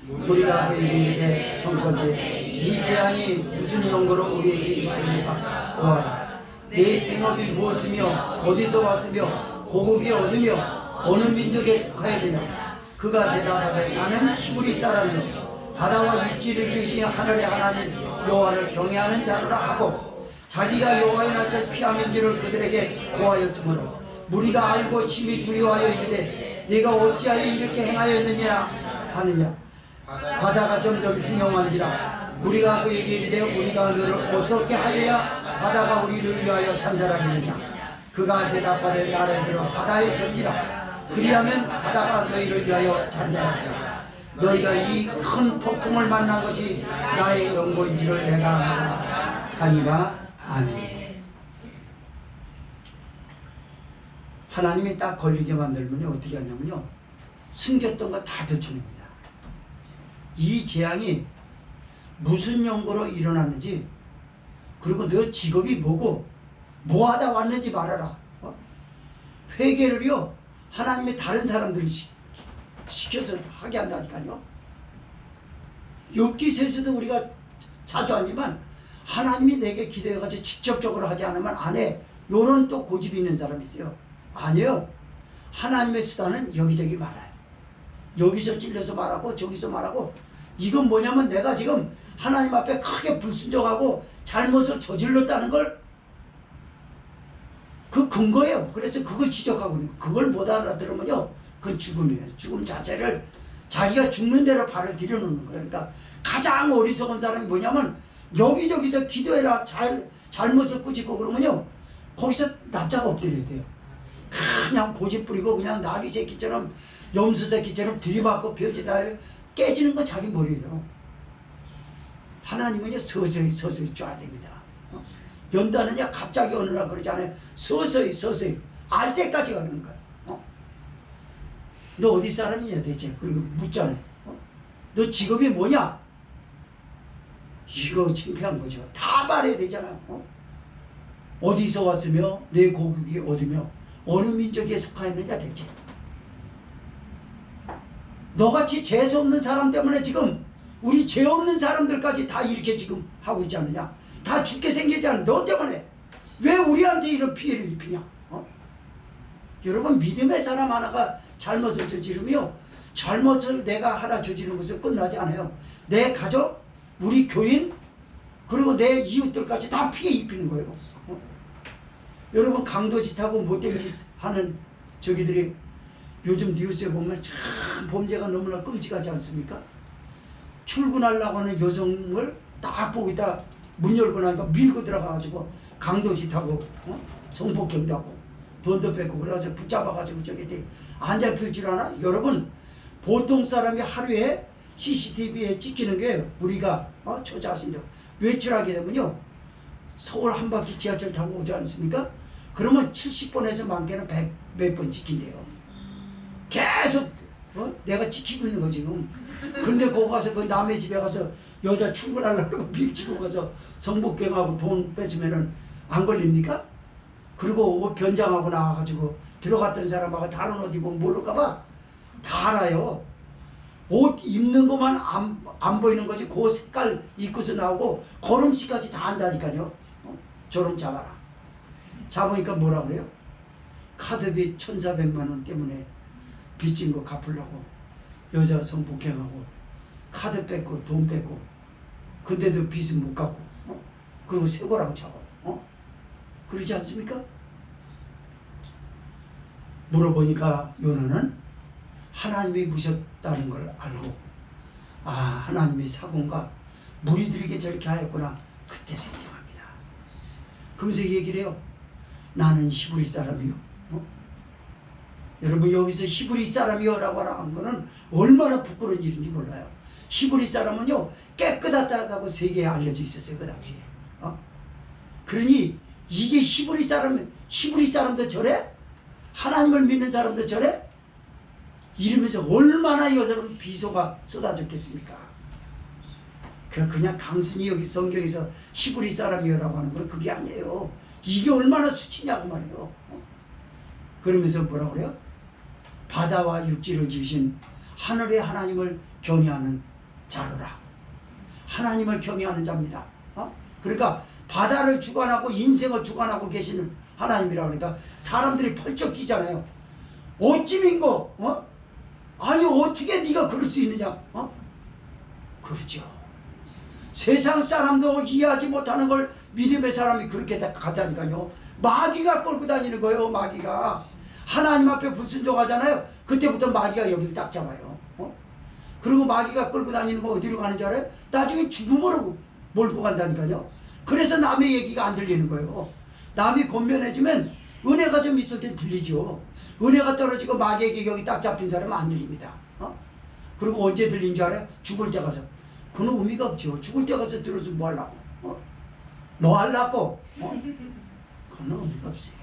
우리가 그에게 이르되 정컨대 이 재앙이 무슨 용거로 우리에게 임하였는가 구하라. 내 생업이 무엇이며 어디서 왔으며 고국이 어디며 어느 민족에 속하였느냐. 그가 대답하되 나는 히브리 사람이요 바다와 육지를 지으신 하늘의 하나님 여호와를 경외하는 자로라 하고 자기가 여호와의 낯을 피함인 줄을 그들에게 고하였으므로 무리가 알고 심히 두려워하여 이르되 네가 어찌하여 이렇게 행하였느냐 하느냐. 바다가 점점 흉흉한지라 우리가 그에게 이르되 우리가 너를 어떻게 하여야 바다가 우리를 위하여 잔잔하겠느냐. 그가 대답하되 나를 들어 바다에 던지라. 그리하면 바다가 너희를 위하여 잔잔하리라. 너희가 이 큰 폭풍을 만난 것이 나의 연고인지를 내가 아노라 하니라. 아멘. 하나님이 딱 걸리게 만들면 어떻게 하냐면요, 숨겼던 거 다 들춰냅니다. 이 재앙이 무슨 연고로 일어났는지, 그리고 너 직업이 뭐고 뭐하다 왔는지 말아라. 회개를요 하나님이 다른 사람들을 시켜서 하게 한다니까요. 욥기서에서도 우리가 자주 하지만 하나님이 내게 기도해가지고 직접적으로 하지 않으면 안 해, 요런 또 고집이 있는 사람이 있어요. 아니요, 하나님의 수단은 여기저기 많아요. 여기서 찔려서 말하고 저기서 말하고. 이건 뭐냐면 내가 지금 하나님 앞에 크게 불순종하고 잘못을 저질렀다는 걸, 그 근거예요. 그래서 그걸 지적하고 있는 거예요. 그걸 못 알아들으면요, 그건 죽음이에요. 죽음 자체를 자기가 죽는 대로 발을 들여놓는 거예요. 그러니까 가장 어리석은 사람이 뭐냐면 여기저기서 기도해라 잘못을 꾸짖고 그러면요, 거기서 납작 엎드려야 돼요. 그냥 고집 부리고 그냥 나귀 새끼처럼 염소 새끼처럼 들이받고 벼지다 깨지는 건 자기 머리예요. 하나님은요 서서히 쪄야 됩니다. 연다느냐 갑자기 어느 날 그러지 않아요. 서서히 알 때까지 가는 거야. 너 어디 사람이냐 대체? 그리고 묻잖아요. 너 직업이 뭐냐? 이거 창피한 거죠. 다 말해야 되잖아. 어디서 왔으며 내 고국이 어디며 어느 민족에 속하였느냐 대체. 너같이 재수 없는 사람 때문에 지금 우리 죄 없는 사람들까지 다 이렇게 지금 하고 있지 않느냐. 다 죽게 생기지 않은 너 때문에 왜 우리한테 이런 피해를 입히냐. 여러분, 믿음의 사람 하나가 잘못을 저지르며 잘못을 내가 하나 저지르는 것은 끝나지 않아요. 내 가족, 우리 교인, 그리고 내 이웃들까지 다 피해 입히는 거예요. 여러분, 강도짓하고 못된 짓 하는 저기들이 요즘 뉴스에 보면 참 범죄가 너무나 끔찍하지 않습니까? 출근하려고 하는 여성을 딱 보고 있다 문 열고 나니까 밀고 들어가가지고 강도짓하고 성폭행도 하고 돈도 뺏고 그래서 붙잡아가지고 저기 안 잡힐 줄 아나? 여러분, 보통 사람이 하루에 CCTV에 찍히는 게 우리가 저 자신도 외출하게 되면요, 서울 한 바퀴 지하철 타고 오지 않습니까? 그러면 70번에서 많게는 100 몇 번 찍힌대요. 계속 내가 지키고 있는 거 지금. 근데 거기 가서 그 남의 집에 가서 여자 출근하려고 밀치고 가서 성폭행하고 돈 뺏으면은 안 걸립니까? 그리고 옷 변장하고 나와가지고 들어갔던 사람하고 다른 옷 입으면 모를까봐 다 알아요. 옷 입는 것만 안 보이는 거지 그 색깔 입고서 나오고 걸음치까지 다 안다니까요. 저럼 잡아라. 잡으니까 뭐라 그래요? 카드비 1,400만 원 때문에 빚진 거 갚으려고 여자 성폭행하고 카드 뺏고 돈 뺏고, 근데도 빚은 못 갚고 그리고 쇠고랑 차고 그러지 않습니까? 물어보니까 요나는 하나님이 무셨다는 걸 알고, 아, 하나님이 사공과 무리들에게 저렇게 하였구나, 그때 생각합니다. 그러면서 얘기를 해요. 나는 히브리 사람이요. 여러분, 여기서 히브리 사람이요 라고 하는 거는 얼마나 부끄러운 일인지 몰라요. 히브리 사람은요 깨끗하다고 세계에 알려져 있었어요, 그 당시에. 그러니 이게 히브리 사람도 저래? 하나님을 믿는 사람도 저래? 이러면서 얼마나 여자는 비소가 쏟아졌겠습니까? 그냥 단순히 여기 성경에서 히브리 사람이요라고 하는 건 그게 아니에요. 이게 얼마나 수치냐고 말이에요. 그러면서 뭐라 그래요? 바다와 육지를 지으신 하늘의 하나님을 경외하는 자로라. 하나님을 경외하는 자입니다. 그러니까 바다를 주관하고 인생을 주관하고 계시는 하나님이라 그러니까 사람들이 펄쩍 뛰잖아요. 어찌 민고? 아니 어떻게 네가 그럴 수 있느냐? 그렇죠. 세상 사람도 이해하지 못하는 걸 믿음의 사람이 그렇게 다 갔다니까요. 마귀가 끌고 다니는 거예요. 마귀가. 하나님 앞에 불순종하잖아요. 그때부터 마귀가 여기를 딱 잡아요. 그리고 마귀가 끌고 다니는 거 어디로 가는 줄 알아요? 나중에 죽음으로 몰고 간다니까요. 그래서 남의 얘기가 안 들리는 거예요. 남이 권면해주면 은혜가 좀 있을 땐 들리죠. 은혜가 떨어지고 마귀에게 여기 딱 잡힌 사람은 안 들립니다. 그리고 언제 들린 줄 알아요? 죽을 때 가서. 그건 의미가 없죠. 죽을 때 가서 들어서 뭐 하려고? 뭐 하려고? 그건 의미가 없어요.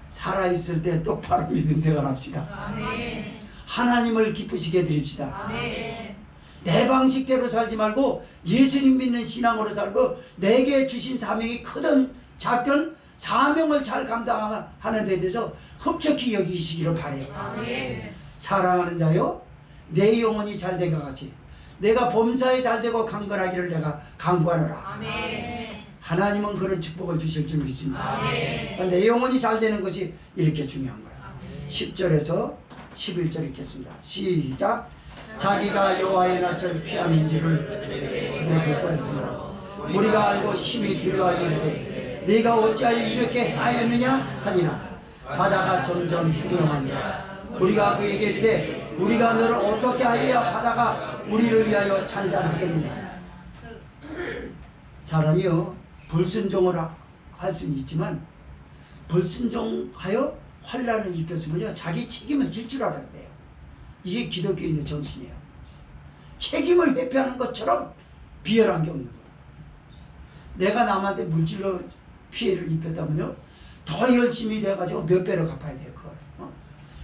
살아있을 때 똑바로 믿음 생활합시다. 아멘. 하나님을 기쁘시게 해드립시다. 아멘. 내 방식대로 살지 말고 예수님 믿는 신앙으로 살고 내게 주신 사명이 크든 작든 사명을 잘 감당하는 데 대해서 흡족히 여기시기를 바라요. 아멘. 사랑하는 자요, 내 영혼이 잘된 것 같이 내가 범사에 잘되고 강건하기를 내가 간구하노라. 아멘. 하나님은 그런 축복을 주실 줄 믿습니다. 아멘. 내 영혼이 잘되는 것이 이렇게 중요한 거예요. 아멘. 10절에서 11절 읽겠습니다. 시작. 자기가 여호와의 낯을 피함인 줄을 그들이 듣고했으므로 우리가 알고 심히 두려워하여 이르되 네가 어찌하여 이렇게 하였느냐 하니라. 바다가 점점 흉흉하니라. 우리가 그에게 이르되 우리가 너를 어떻게 하여야 바다가 우리를 위하여 잔잔하겠느냐. 사람이요 불순종을 할 수는 있지만 불순종하여 환난을 입혔으면요 자기 책임을 질 줄 알아야 돼요. 이게 기독교인의 정신이에요. 책임을 회피하는 것처럼 비열한 게 없는 거예요. 내가 남한테 물질로 피해를 입혔다면요 더 열심히 돼가지고 몇 배로 갚아야 돼요. 그걸.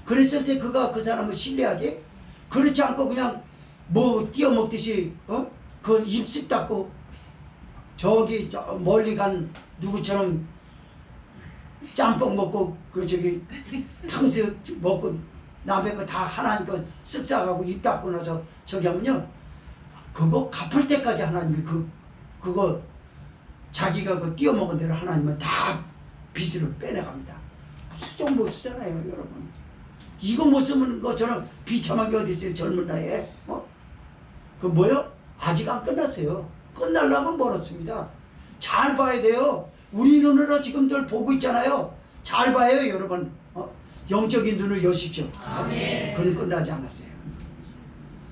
그랬을 때 그가 그 사람을 신뢰하지. 그렇지 않고 그냥 뭐 띄어먹듯이 그 입술 닦고 저기 멀리 간 누구처럼 짬뽕 먹고 그 저기 탕수육 먹고 남의 거 다 하나님 거 쓱 싸가고 입 닫고 나서 저기 하면요 그거 갚을 때까지 하나님이 그거 자기가 그 띄어먹은 대로 하나님은 다 빚으로 빼내갑니다. 수정 못 쓰잖아요 여러분. 이거 못 쓰는 것처럼 비참한 게 어디 있어요 젊은 나이에. 그 뭐요? 아직 안 끝났어요. 끝나려면 멀었습니다. 잘 봐야 돼요. 우리 눈으로 지금들 보고 있잖아요. 잘 봐요 여러분. 영적인 눈을 여십시오. 아멘. 그는 끝나지 않았어요.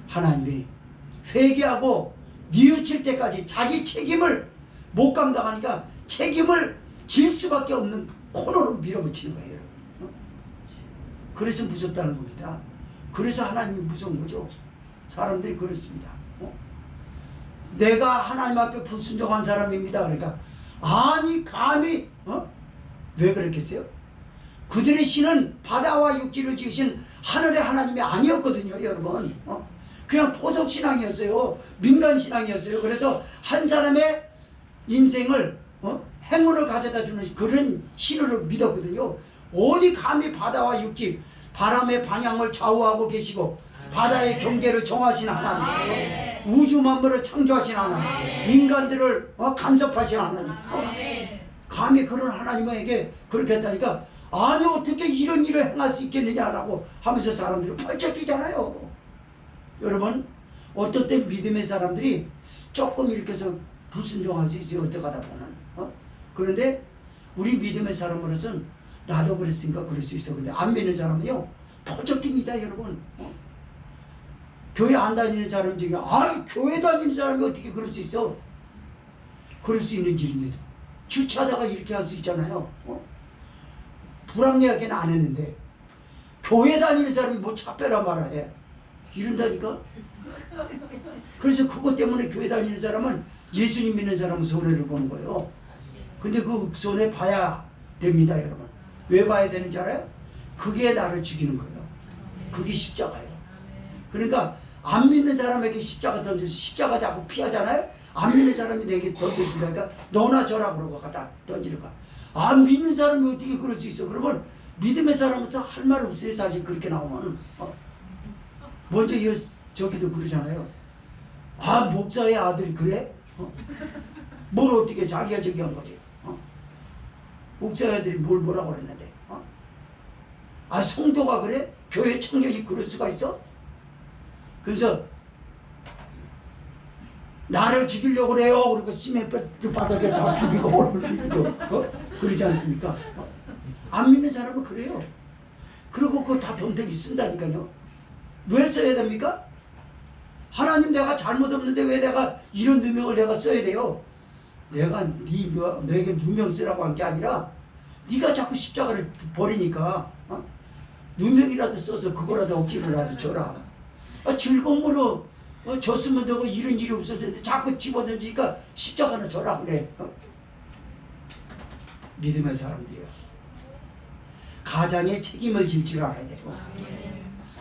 하나님이 회개하고 뉘우칠 때까지 자기 책임을 못 감당하니까 책임을 질 수밖에 없는 코너로 밀어붙이는 거예요 여러분. 그래서 무섭다는 겁니다. 그래서 하나님이 무서운 거죠. 사람들이 그렇습니다. 내가 하나님 앞에 불순종한 사람입니다. 그러니까 아니 감히 왜 그랬겠어요? 그들의 신은 바다와 육지를 지으신 하늘의 하나님이 아니었거든요 여러분. 그냥 토속신앙이었어요. 민간신앙이었어요. 그래서 한 사람의 인생을 행운을 가져다 주는 그런 신으로 믿었거든요. 어디 감히 바다와 육지 바람의 방향을 좌우하고 계시고 바다의 경계를 정하신 하나님, 우주 만물을 창조하신 하나님, 인간들을 간섭하신 하나님, 감히 그런 하나님에게 그렇게 했다니까 아니 어떻게 이런 일을 행할 수 있겠느냐라고 하면서 사람들이 펄쩍 뛰잖아요. 여러분 어떤 때 믿음의 사람들이 조금 이렇게 해서 불순종할 수 있어요. 어떡하다 보면. 그런데 우리 믿음의 사람으로서는 나도 그랬으니까 그럴 수 있어. 근데 안 믿는 사람은요 펄쩍 뜁니다 여러분. 교회 안 다니는 사람 중에 교회 다니는 사람이 어떻게 그럴 수 있어? 그럴 수 있는 길인데도 주차하다가 이렇게 할 수 있잖아요. 불합리하게는 안 했는데 교회 다니는 사람이 뭐 차 빼라 말아 해 이런다니까. 그래서 그것 때문에 교회 다니는 사람은 예수님 믿는 사람은 손해를 보는 거예요. 근데 그 손해 봐야 됩니다 여러분. 왜 봐야 되는지 알아요? 그게 나를 죽이는 거예요. 그게 십자가예요. 그러니까 안 믿는 사람에게 십자가 던져서 십자가 자꾸 피하잖아요. 안 믿는 사람이 내게 던져준다니까 너나 저라 그러고 갖다 던지는 거야. 안 믿는 사람이 어떻게 그럴 수 있어? 그러면 믿음의 사람으로서 할 말 없어요. 사실 그렇게 나오면. 먼저 저기도 그러잖아요. 목사의 아들이 그래? 뭘 어떻게 자기가 저기 한 거지? 목사의 아들이 뭘 뭐라고 그랬는데? 성도가 그래? 교회 청년이 그럴 수가 있어? 그래서 나를 죽이려고 그래요. 그리고 시멘트 바닥에 다 비비고 그러지 않습니까? 안 믿는 사람은 그래요. 그리고 그거 다 덤탱이 쓴다니까요. 왜 써야 됩니까? 하나님, 내가 잘못 없는데 왜 내가 이런 누명을 내가 써야 돼요? 내가 너에게 누명 쓰라고 한 게 아니라 네가 자꾸 십자가를 버리니까 누명이라도 써서 그거라도 억지로라도 줘라. 즐거움으로 줬으면 되고 이런 일이 없을 텐데 자꾸 집어던지니까 십자가는 줘라 그래. 믿음의 사람들이요, 가장의 책임을 질 줄 알아야 되고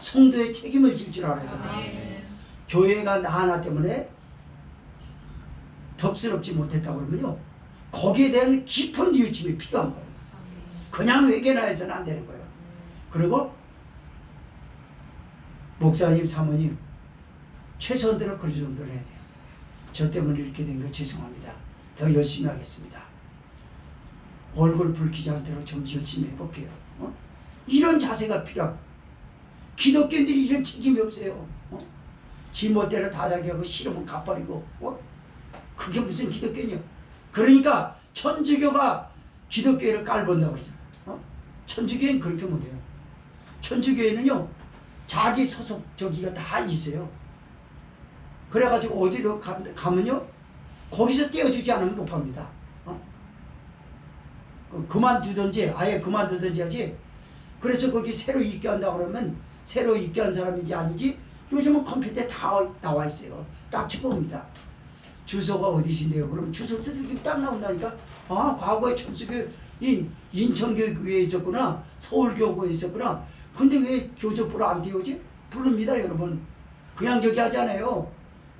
성도의 책임을 질 줄 알아야 되고, 교회가 나 하나 때문에 덕스럽지 못했다고 그러면요, 거기에 대한 깊은 뉘우침이 필요한 거예요. 그냥 회개나 해서는 안 되는 거예요. 그리고 목사님, 사모님 최선대로 그 정도를 해야 돼요. 저 때문에 이렇게 된 거 죄송합니다. 더 열심히 하겠습니다. 얼굴 붉히지 않도록 좀 열심히 해볼게요. 이런 자세가 필요하고, 기독교인들이 이런 책임이 없어요. 지 멋대로 다 자기하고 싫으면 갚아버리고, 그게 무슨 기독교냐? 그러니까 천주교가 기독교회를 깔본다고 그러잖아요. 천주교회는 그렇게 못해요. 천주교회는요, 자기 소속 저기가 다 있어요. 그래가지고 어디로 가면요, 거기서 떼어주지 않으면 못 갑니다. 그만두든지 아예 그만두든지 하지. 그래서 거기 새로 입교한다고 그러면 새로 입교한 사람인지 아니지, 요즘은 컴퓨터에 다 나와 있어요. 딱 쳐봅니다. 주소가 어디신데요? 그럼 주소도 이렇게 딱 나온다니까. 아, 과거에 천수교 인천교회에 있었구나, 서울교구에 있었구나. 근데 왜 교접부로 안 띄우지? 부릅니다, 여러분. 그냥 저기 하잖아요.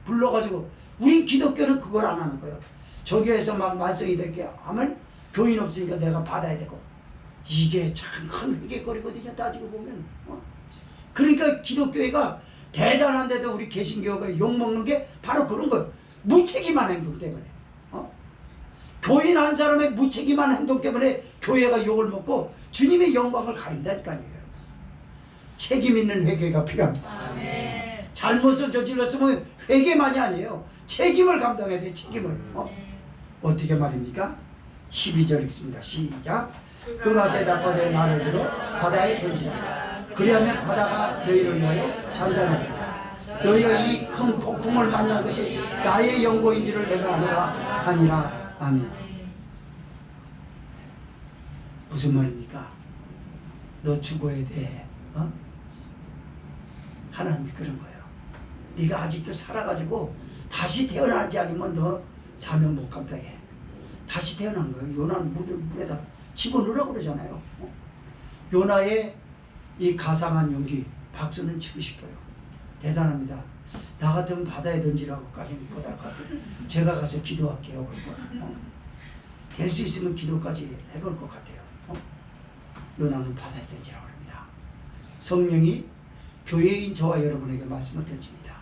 불러가지고. 우리 기독교는 그걸 안 하는 거예요. 저교에서 막 만성이 될게 하면 교인 없으니까 내가 받아야 되고. 이게 참 큰 회개거리거든요, 따지고 보면. 그러니까 기독교회가 대단한데도 우리 개신교가 욕먹는 게 바로 그런 거예요. 무책임한 행동 때문에. 교인 한 사람의 무책임한 행동 때문에 교회가 욕을 먹고 주님의 영광을 가린다니까요. 책임 있는 회개가 필요합니다. 아멘. 잘못을 저질렀으면 회개만이 아니에요. 책임을 감당해야 돼, 책임을. 어떻게 말입니까? 12절 읽습니다. 시작. 그가 대답하되 나를 들어 바다에 던지라. 그리하면 바다가 너희를 위하여 잔잔하리라. 너희가 이 큰 폭풍을 만난 것이 나의 연고인 줄을 내가 아니라. 아멘. 무슨 말입니까? 너 죽어야 돼. 하나님이 그런 거예요. 네가 아직도 살아가지고 다시 태어나지 않으면 너 사명 못 감당해. 다시 태어난 거예요. 요나는 물에다 집어넣으라고 그러잖아요. 요나의 이 가상한 용기 박수는 치고 싶어요. 대단합니다. 나 같으면 바다에 던지라고까지 못할 것 같아요. 제가 가서 기도할게요. 될 수 있으면 기도까지 해볼 것 같아요. 요나는 바다에 던지라고 합니다. 성령이 교회인 저와 여러분에게 말씀을 던집니다.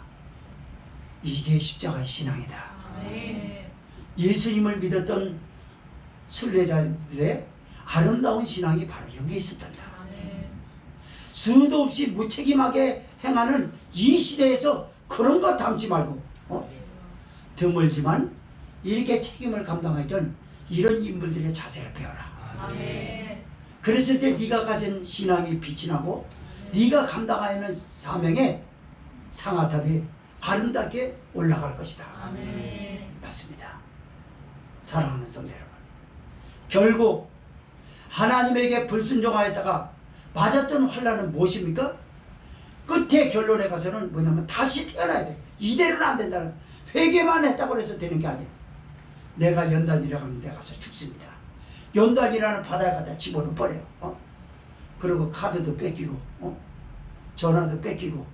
이게 십자가의 신앙이다. 예수님을 믿었던 순례자들의 아름다운 신앙이 바로 여기에 있었단다. 수도 없이 무책임하게 행하는 이 시대에서 그런 거 담지 말고 드물지만 이렇게 책임을 감당했던 이런 인물들의 자세를 배워라. 그랬을 때 네가 가진 신앙이 빛이 나고 네가 감당하는 사명의 상아탑이 아름답게 올라갈 것이다. 맞습니다. 사랑하는 성도 여러분, 결국 하나님에게 불순종하였다가 맞았던 환난은 무엇입니까? 끝에 결론에 가서는 뭐냐면 다시 태어나야 돼. 이대로는 안 된다는, 회개만 했다고 해서 되는 게 아니에요. 내가 연단이라고 하면 내가 가서 죽습니다. 연단이라는 바다에 갖다 집어넣어 버려요. 그리고 카드도 뺏기고 전화도 뺏기고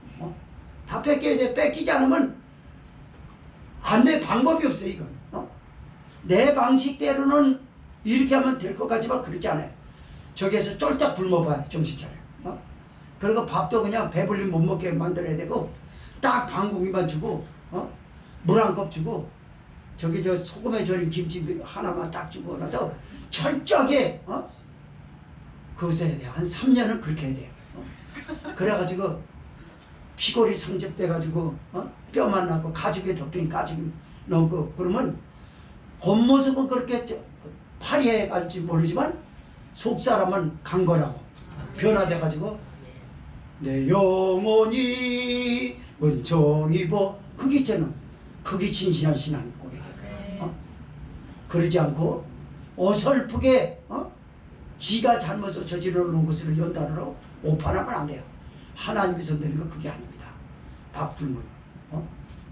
다 뺏겨야 돼. 뺏기지 않으면 안 돼. 방법이 없어요. 이건 내 방식대로는 이렇게 하면 될 것 같지만 그렇지 않아요. 저기에서 쫄딱 굶어봐요. 정신 차려요. 그리고 밥도 그냥 배불리 못 먹게 만들어야 되고, 딱 반 공기만 주고 물 한 컵 주고 저기 저 소금에 절인 김치 하나만 딱 주고 나서 철저하게 그것을 해야 돼요. 한 3년은 그렇게 해야 돼요. 그래가지고 피골이 성접돼가지고 뼈만 나고 가죽에 덮인 가죽이 넘고 그러면 겉모습은 그렇게 파리해 갈지 모르지만 속 사람은 간 거라고 변화돼 가지고 내 영혼이 은총이 그게 있잖아. 그게 진실한 신앙 고백이야. 그러지 않고 어설프게 지가 잘못을 저지르 놓은 것을 연단으로 오판하면 안 돼요. 하나님이 선대는 거 그게 아닙니다. 밥 굶어요.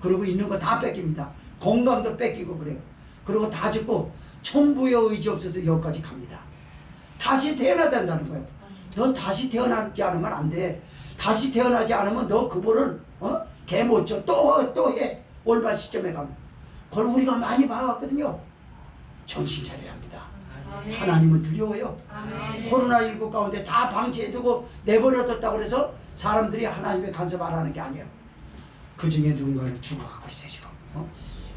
그리고 있는 거 다 뺏깁니다. 건강도 뺏기고 그래요. 그리고 다 죽고 천부의 의지 없어서 여기까지 갑니다. 다시 태어나야 된다는 거예요. 넌 다시 태어나지 않으면 안 돼. 다시 태어나지 않으면 너 그분은 개 못 줘. 또 해. 올바 시점에 가면. 그걸 우리가 많이 봐왔거든요. 정신 차려야 합니다. 하나님은 두려워요. 코로나19 가운데 다 방치해두고 내버려뒀다고 해서 사람들이 하나님의 간섭 안 하는 게 아니에요. 그 중에 누군가는 죽어가고 있어요 지금.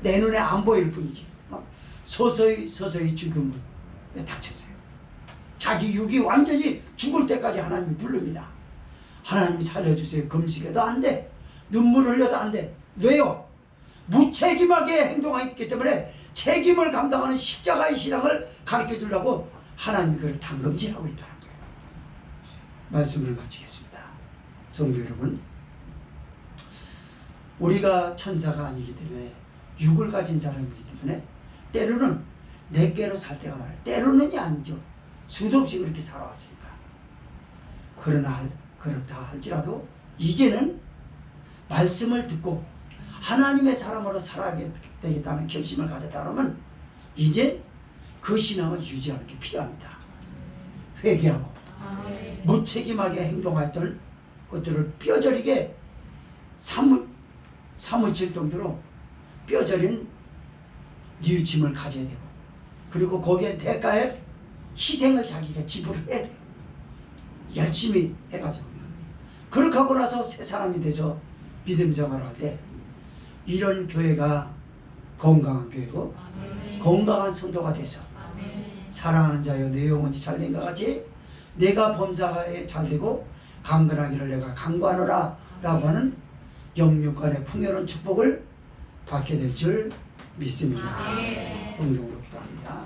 내 눈에 안 보일 뿐이지. 서서히 죽음을 닥쳤어요. 자기 육이 완전히 죽을 때까지 하나님이 부릅니다. 하나님 살려주세요. 금식해도 안 돼. 눈물 흘려도 안 돼. 왜요? 무책임하게 행동했기 때문에 책임을 감당하는 십자가의 신앙을 가르쳐 주려고 하나님이 그걸 당금질하고 있다는 거예요. 말씀을 마치겠습니다. 성도 여러분, 우리가 천사가 아니기 때문에 육을 가진 사람이기 때문에 때로는 내께로 살 때가 많아요. 때로는이 아니죠. 수도 없이 그렇게 살아왔으니까. 그렇다 할지라도 이제는 말씀을 듣고 하나님의 사람으로 살아야 되겠다는 결심을 가졌다 그러면 이제 그 신앙을 유지하는 게 필요합니다. 회개하고 무책임하게 행동했던 것들을 뼈저리게 사무칠 정도로 뼈저린 뉘우침을 가져야 되고, 그리고 거기에 대가에 희생을 자기가 지불해야 돼요. 열심히 해가지고. 그렇게 하고 나서 새 사람이 돼서 믿음 생활을 할 때 이런 교회가 건강한 교회고 건강한 성도가 돼서 사랑하는 자여 내 영혼이 잘된 것 같이 내가 범사에 잘되고 강건하기를 내가 강구하노라 라고 하는 영육간의 풍요로운 축복을 받게 될 줄 믿습니다. 동성으로 기도합니다.